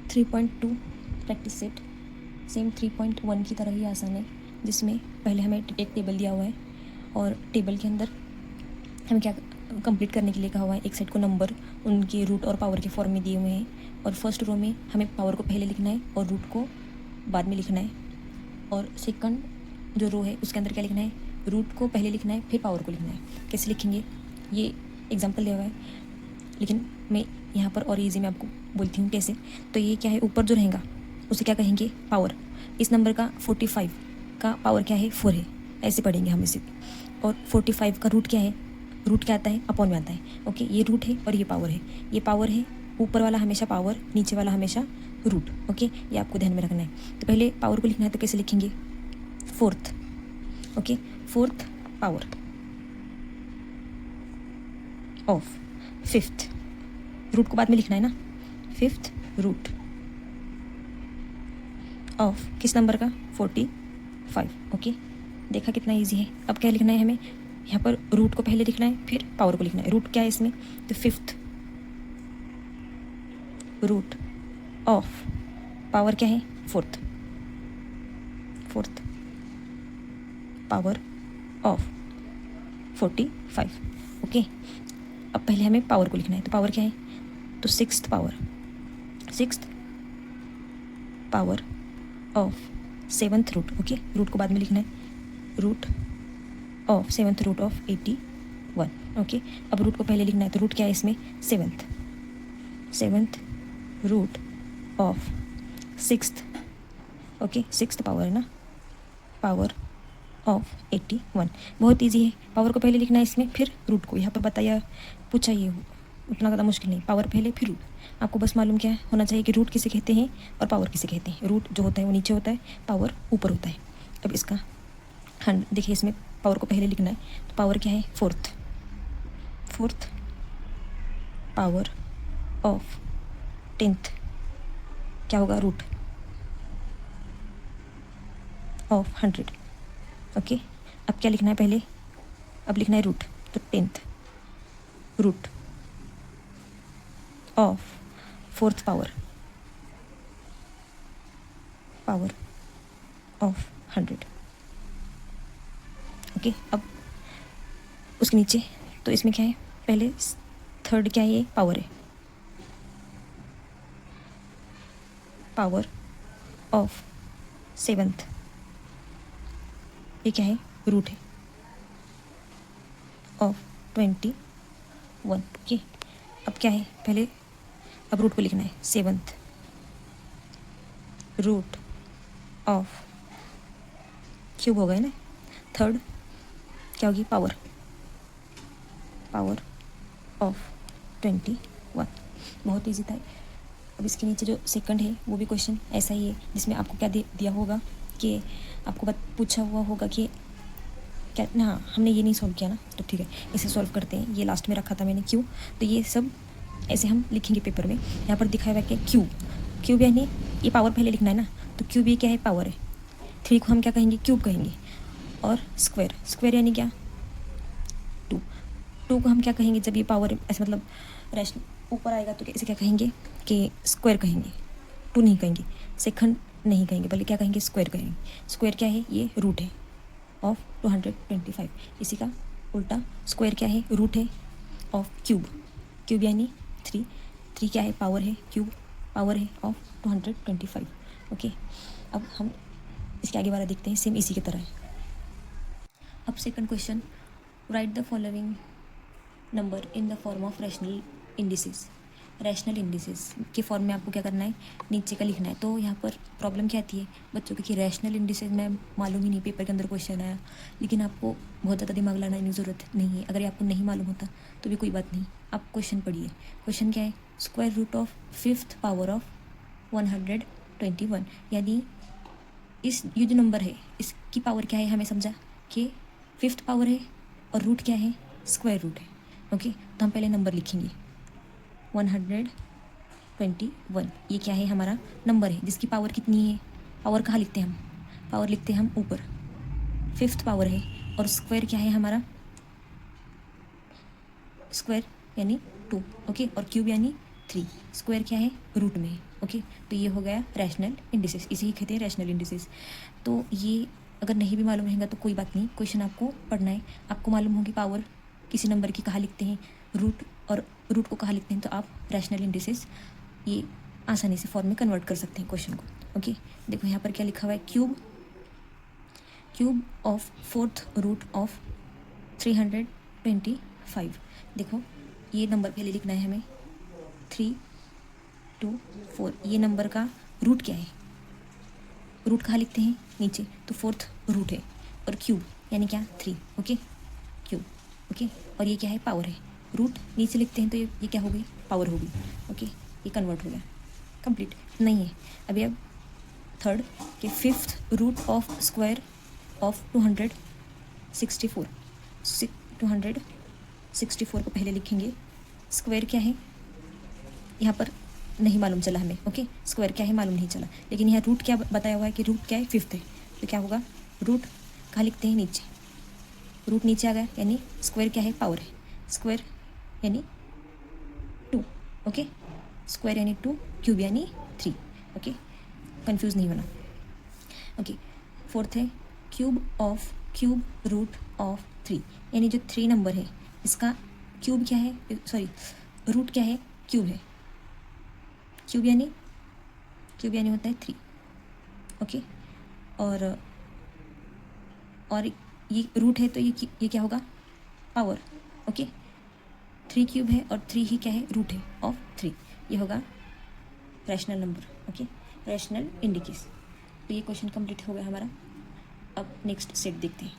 3.2 practice set same 3.1 की तरह ही आसान है, जिसमें पहले हमें एक टेबल दिया हुआ है और टेबल के अंदर हमें क्या कंप्लीट करने के लिए कहा हुआ है। एक सेट को नंबर उनके रूट और पावर के फॉर्म में दिए हुए हैं और फर्स्ट रो में हमें पावर को पहले लिखना है और रूट को बाद में लिखना है, और सेकंड जो रो है उसके अंदर क्या लिखना है, रूट को पहले लिखना है फिर पावर को लिखना है। कैसे लिखेंगे ये एग्जाम्पल दिया हुआ है, लेकिन मैं यहाँ पर और ईजी में आपको बोलती हूँ कैसे। तो ये क्या है, ऊपर जो रहेगा उसे क्या कहेंगे, पावर। इस नंबर का 45 का पावर क्या है, 4 है, ऐसे पढ़ेंगे हम इसे। और 45 का रूट क्या है, रूट क्या आता है, अपॉन में आता है। ओके, ये रूट है और ये पावर है। ये पावर है, ऊपर वाला हमेशा पावर, नीचे वाला हमेशा रूट। ओके, ये आपको ध्यान में रखना है। तो पहले पावर को लिखना है, तो कैसे लिखेंगे, fourth. Okay, fourth power of fifth. Root को बाद में लिखना है ना, फिफ्थ रूट ऑफ किस नंबर का, 45। ओके, देखा कितना इजी है। अब क्या लिखना है हमें, यहाँ पर रूट को पहले लिखना है फिर पावर को लिखना है। रूट क्या है इसमें, तो फिफ्थ रूट ऑफ पावर क्या है, फोर्थ पावर ऑफ 45। ओके, अब पहले हमें पावर को लिखना है, तो पावर क्या है, तो sixth power of seventh root. Okay, root को बाद में लिखना है, root of seventh root of 81। Okay, अब रूट को पहले लिखना है, तो रूट क्या है इसमें, seventh root of sixth. Okay, sixth power है ना, पावर ऑफ 81। बहुत इजी है, पावर को पहले लिखना है इसमें फिर रूट को। यहाँ पर बताया पूछा, ये उतना ज़्यादा मुश्किल नहीं, पावर पहले फिर रूट। आपको बस मालूम क्या होना चाहिए कि रूट किसे कहते हैं और पावर किसे कहते हैं। रूट जो होता है वो नीचे होता है, पावर ऊपर होता है। अब इसका देखिए, इसमें पावर को पहले लिखना है, तो पावर क्या है, फोर्थ पावर ऑफ 10th क्या होगा, रूट ऑफ 100। ओके, अब क्या लिखना है पहले, अब लिखना है रूट, तो 10th root of fourth power of 100। Okay, अब उसके नीचे तो इसमें क्या है, पहले थर्ड क्या है, ये पावर है, पावर ऑफ सेवन्थ, ये क्या है, रूट है ऑफ 21। ओके, अब क्या है, पहले अब रूट को लिखना है, सेवन्थ रूट ऑफ क्यूब हो गए ना, थर्ड क्या होगी, पावर ऑफ 21। बहुत ईजी था। अब इसके नीचे जो सेकंड है वो भी क्वेश्चन ऐसा ही है, जिसमें आपको क्या दिया होगा कि आपको पूछा हुआ होगा कि क्या, हाँ हमने ये नहीं सॉल्व किया ना, तो ठीक है इसे सॉल्व करते हैं। ये लास्ट में रखा था मैंने, क्यों, तो ये सब ऐसे हम लिखेंगे पेपर में। यहाँ पर दिखाया हुआ है कि क्यूब यानी ये पावर पहले लिखना है ना, तो क्यूब ये क्या है, पावर है। 3 को हम क्या कहेंगे, क्यूब कहेंगे। और स्क्वायर यानी क्या, 2 को हम क्या कहेंगे, जब ये पावर ऐसे मतलब रेशनल ऊपर आएगा तो इसे क्या कहेंगे कि स्क्वायर कहेंगे, 2 नहीं कहेंगे, सेकंड नहीं कहेंगे, बल्कि क्या कहेंगे, स्क्वायर कहेंगे। स्क्वायर क्या है, ये रूट है ऑफ 225। इसी का उल्टा स्क्वायर क्या है, रूट है ऑफ क्यूब यानी 3 क्या है, पावर है, क्यूब पावर है ऑफ 225। ओके, अब हम इसके आगे वाला देखते हैं, सेम इसी की तरह है। अब second question, right the following number in the form of rational indices के फॉर्म में आपको क्या करना है, नीचे का लिखना है। तो यहाँ पर प्रॉब्लम क्या आती है बच्चों की कि रैशनल इंडिसेस में मालूम ही नहीं, पेपर के अंदर क्वेश्चन आया, लेकिन आपको बहुत ज़्यादा दिमाग लगाने की ज़रूरत नहीं है। अगर ये आपको नहीं मालूम होता तो भी कोई बात नहीं, आप क्वेश्चन पढ़िए। क्वेश्चन क्या है, square root of fifth power of 121, यानी ये जो नंबर है इसकी पावर क्या है, हमें समझा कि फिफ्थ पावर है और रूट क्या है, स्क्वायर रूट है। ओके, तो हम पहले नंबर लिखेंगे 121। ये क्या है, हमारा नंबर है जिसकी पावर कितनी है, पावर कहाँ लिखते हैं हम, पावर लिखते हैं हम ऊपर, फिफ्थ पावर है। और स्क्वायर क्या है हमारा, स्क्वायर यानी 2। ओके, और क्यूब यानी 3। स्क्वायर क्या है, रूट में है। ओके, तो ये हो गया रैशनल इंडिसेस, इसे ही कहते हैं रैशनल इंडिसेस। तो ये अगर नहीं भी मालूम रहेगा तो कोई बात नहीं, क्वेश्चन आपको पढ़ना है। आपको मालूम होगी पावर किसी नंबर की कहाँ लिखते हैं, रूट, और रूट को कहाँ लिखते हैं, तो आप रैशनल इंडिसेस ये आसानी से फॉर्म में कन्वर्ट कर सकते हैं क्वेश्चन को। ओके, देखो यहाँ पर क्या लिखा हुआ है, cube of 4th root of 325। देखो ये नंबर पहले लिखना है हमें, 3, 2, 4। ये नंबर का रूट क्या है, रूट कहाँ लिखते हैं, नीचे, तो 4th रूट है, और क्यूब यानी क्या, 3। Okay, cube. ओके, और ये क्या है, पावर है। रूट नीचे लिखते हैं तो ये क्या हो गई, पावर होगी। ओके, ये कन्वर्ट हो गया, कंप्लीट नहीं है। अभी अब थर्ड के 5th root of square of 264। 264 को पहले लिखेंगे। स्क्वायर क्या है, यहाँ पर नहीं मालूम चला हमें। ओके, स्क्वायर क्या है मालूम नहीं चला, लेकिन यहाँ रूट क्या बताया हुआ है कि रूट क्या है, 5th है। तो क्या होगा, रूट कहाँ लिखते हैं, नीचे, रूट नीचे आ गया, यानी स्क्वायर क्या है, पावर है। स्क्वायर यानी 2। ओके, स्क्वायर यानी 2, क्यूब यानी 3। ओके, कंफ्यूज नहीं होना। ओके, 4th है क्यूब रूट ऑफ 3, यानी जो 3 नंबर है इसका क्यूब क्या है, सॉरी रूट क्या है, क्यूब है। क्यूब यानी होता है 3। ओके, और ये रूट है तो ये क्या होगा, पावर। ओके, 3 क्यूब है और 3 ही क्या है, रूट है ऑफ 3। ये होगा rational number. Okay, rational indices. तो ये क्वेश्चन कंप्लीट हो गया हमारा। अब नेक्स्ट सेट देखते हैं।